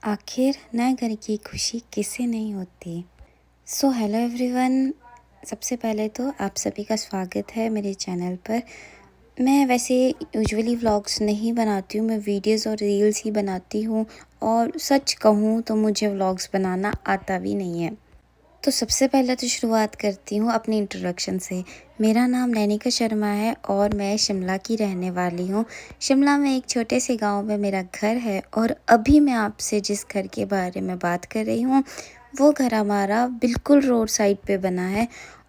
आखिर नए घर की खुशी किसे नहीं होती। सो हेलो एवरीवन, सबसे पहले तो आप सभी का स्वागत है मेरे चैनल पर। मैं वैसे यूजुअली व्लॉग्स नहीं बनाती हूँ, मैं वीडियोस और रील्स ही बनाती हूँ और सच कहूँ तो मुझे व्लॉग्स बनाना आता भी नहीं है। तो सबसे पहले तो शुरुआत करती हूँ अपनी इंट्रोडक्शन से। मेरा नाम नैनिका शर्मा है और मैं शिमला की रहने वाली हूँ। शिमला में एक छोटे से गांव में मेरा घर है और अभी मैं आपसे जिस घर के बारे में बात कर रही हूँ वो घर हमारा बिल्कुल रोड साइड पे बना है।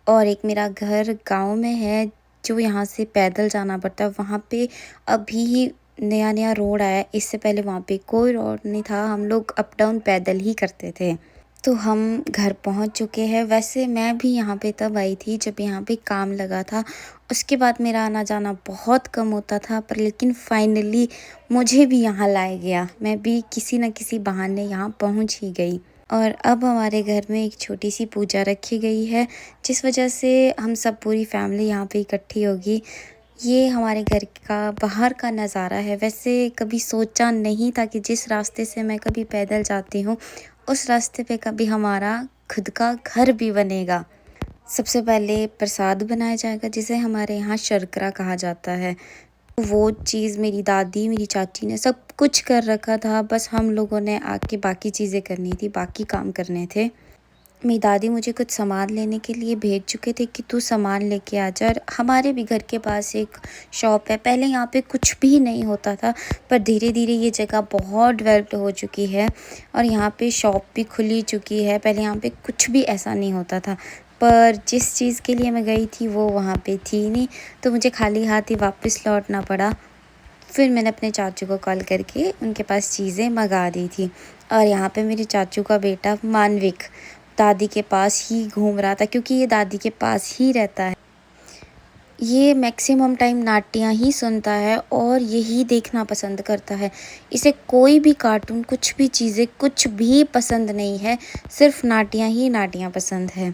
और एक मेरा घर गांव में है जो यहाँ से पैदल जाना पड़ता है। वहाँ पे अभी ही नया नया रोड आया है, इससे पहले वहाँ पे कोई रोड नहीं था, हम लोग अप डाउन पैदल ही करते थे। तो हम घर पहुंच चुके हैं। वैसे मैं भी यहाँ पे तब आई थी जब यहाँ पे काम लगा था। उसके बाद मेरा आना जाना बहुत कम होता था, पर लेकिन फाइनली मुझे भी यहाँ लाया गया। मैं भी किसी न किसी बहाने यहाँ पहुँच ही गई। और अब हमारे घर में एक छोटी सी पूजा रखी गई है, जिस वजह से हम सब पूरी फैमिली यहाँ पे इकट्ठी होगी। ये हमारे घर का बाहर का नज़ारा है। वैसे कभी सोचा नहीं था कि जिस रास्ते से मैं कभी पैदल जाती हूँ उस रास्ते पे कभी हमारा खुद का घर भी बनेगा। सबसे पहले प्रसाद बनाया जाएगा जिसे हमारे यहाँ शर्करा कहा जाता है। वो चीज़ मेरी दादी मेरी चाची ने सब कुछ कर रखा था, बस हम लोगों ने आके बाकी चीज़ें करनी थी, बाकी काम करने थे। मेरी दादी मुझे कुछ सामान लेने के लिए भेज चुके थे कि तू सामान लेके आ जा। हमारे भी घर के पास एक शॉप है। पहले यहाँ पे कुछ भी नहीं होता था, पर धीरे धीरे ये जगह बहुत डेवलप्ड हो चुकी है और यहाँ पे शॉप भी खुली चुकी है। पहले यहाँ पे कुछ भी ऐसा नहीं होता था, पर जिस चीज़ के लिए मैं गई थी वो वहाँ पे थी नहीं, तो मुझे खाली हाथ ही वापस लौटना पड़ा। फिर मैंने अपने चाचू को कॉल करके उनके पास चीज़ें मंगा दी थी। और यहाँ पे मेरे चाचू का बेटा मानविक दादी के पास ही घूम रहा था, क्योंकि ये दादी के पास ही रहता है। ये मैक्सिमम टाइम नाटियाँ ही सुनता है और यही देखना पसंद करता है। इसे कोई भी कार्टून, कुछ भी चीज़ें, कुछ भी पसंद नहीं है, सिर्फ नाटियाँ ही नाटियाँ पसंद है।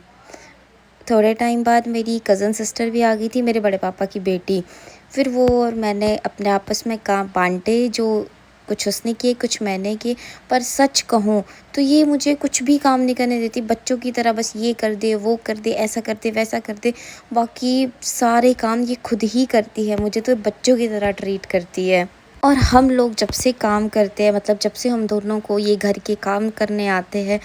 थोड़े टाइम बाद मेरी कज़न सिस्टर भी आ गई थी, मेरे बड़े पापा की बेटी। फिर वो और मैंने अपने आपस में काम बाँटे, जो कुछ उसने किए कुछ मैंने किए। पर सच कहूँ तो ये मुझे कुछ भी काम नहीं करने देती, बच्चों की तरह बस ये कर दे वो कर दे, ऐसा कर दे वैसा कर दे। बाकी सारे काम ये खुद ही करती है, मुझे तो बच्चों की तरह ट्रीट करती है। और हम लोग जब से काम करते हैं, मतलब जब से हम दोनों को ये घर के काम करने आते हैं,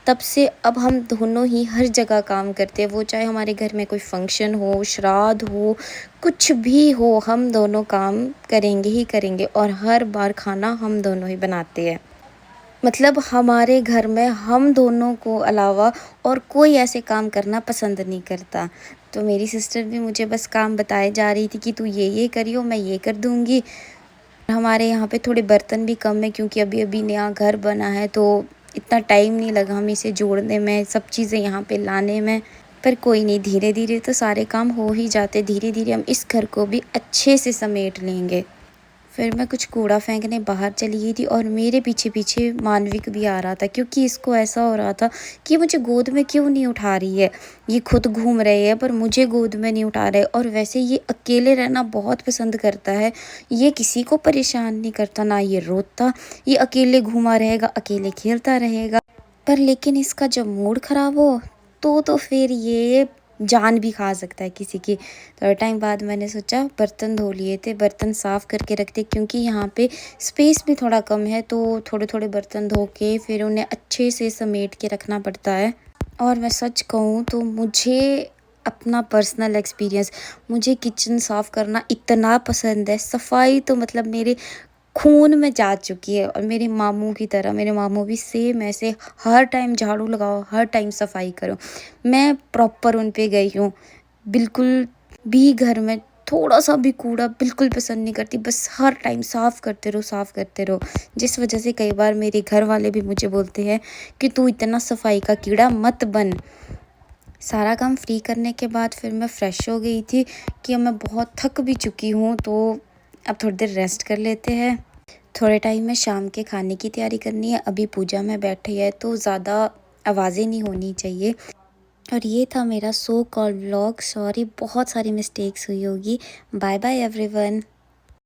तब से अब हम दोनों ही हर जगह काम करते हैं। वो चाहे हमारे घर में कोई फंक्शन हो, श्राद्ध हो, कुछ भी हो, हम दोनों काम करेंगे ही करेंगे और हर बार खाना हम दोनों ही बनाते हैं। मतलब हमारे घर में हम दोनों को अलावा और कोई ऐसे काम करना पसंद नहीं करता। तो मेरी सिस्टर भी मुझे बस काम बताए जा रही थी कि तू ये करियो, मैं ये कर दूँगी। हमारे यहाँ पे थोड़े बर्तन भी कम है, क्योंकि अभी अभी नया घर बना है, तो इतना टाइम नहीं लगा हमें इसे जोड़ने में, सब चीज़ें यहाँ पे लाने में। पर कोई नहीं, धीरे धीरे तो सारे काम हो ही जाते। धीरे धीरे हम इस घर को भी अच्छे से समेट लेंगे। फिर मैं कुछ कूड़ा फेंकने बाहर चली गई थी और मेरे पीछे पीछे मानविक भी आ रहा था, क्योंकि इसको ऐसा हो रहा था कि मुझे गोद में क्यों नहीं उठा रही है। ये खुद घूम रहे हैं पर मुझे गोद में नहीं उठा रहे। और वैसे ये अकेले रहना बहुत पसंद करता है, ये किसी को परेशान नहीं करता, ना ये रोता। ये अकेले घूमा रहेगा, अकेले खेलता रहेगा। पर लेकिन इसका जब मूड ख़राब हो तो फिर ये जान भी खा सकता है किसी की। थोड़ा टाइम बाद मैंने सोचा बर्तन धो लिए थे, बर्तन साफ़ करके रखते, क्योंकि यहाँ पे स्पेस भी थोड़ा कम है, तो थोड़े थोड़े बर्तन धो के फिर उन्हें अच्छे से समेट के रखना पड़ता है। और मैं सच कहूँ तो मुझे अपना पर्सनल एक्सपीरियंस, मुझे किचन साफ़ करना इतना पसंद है। सफाई तो मतलब मेरे खून में जा चुकी है। और मेरे मामू की तरह, मेरे मामू भी सेम ऐसे, हर टाइम झाड़ू लगाओ, हर टाइम सफाई करो। मैं प्रॉपर उन पे गई हूँ। बिल्कुल भी घर में थोड़ा सा भी कूड़ा बिल्कुल पसंद नहीं करती, बस हर टाइम साफ़ करते रहो, साफ़ करते रहो। जिस वजह से कई बार मेरे घर वाले भी मुझे बोलते हैं कि तू इतना सफाई का कीड़ा मत बन। सारा काम फ्री करने के बाद फिर मैं फ़्रेश हो गई थी कि अब मैं बहुत थक भी चुकी हूँ, तो अब थोड़ी देर रेस्ट कर लेते हैं। थोड़े टाइम में शाम के खाने की तैयारी करनी है। अभी पूजा में बैठे हैं तो ज़्यादा आवाज़ें नहीं होनी चाहिए। और ये था मेरा सो कॉल्ड व्लॉग। सॉरी, बहुत सारी मिस्टेक्स हुई होगी। Bye bye everyone.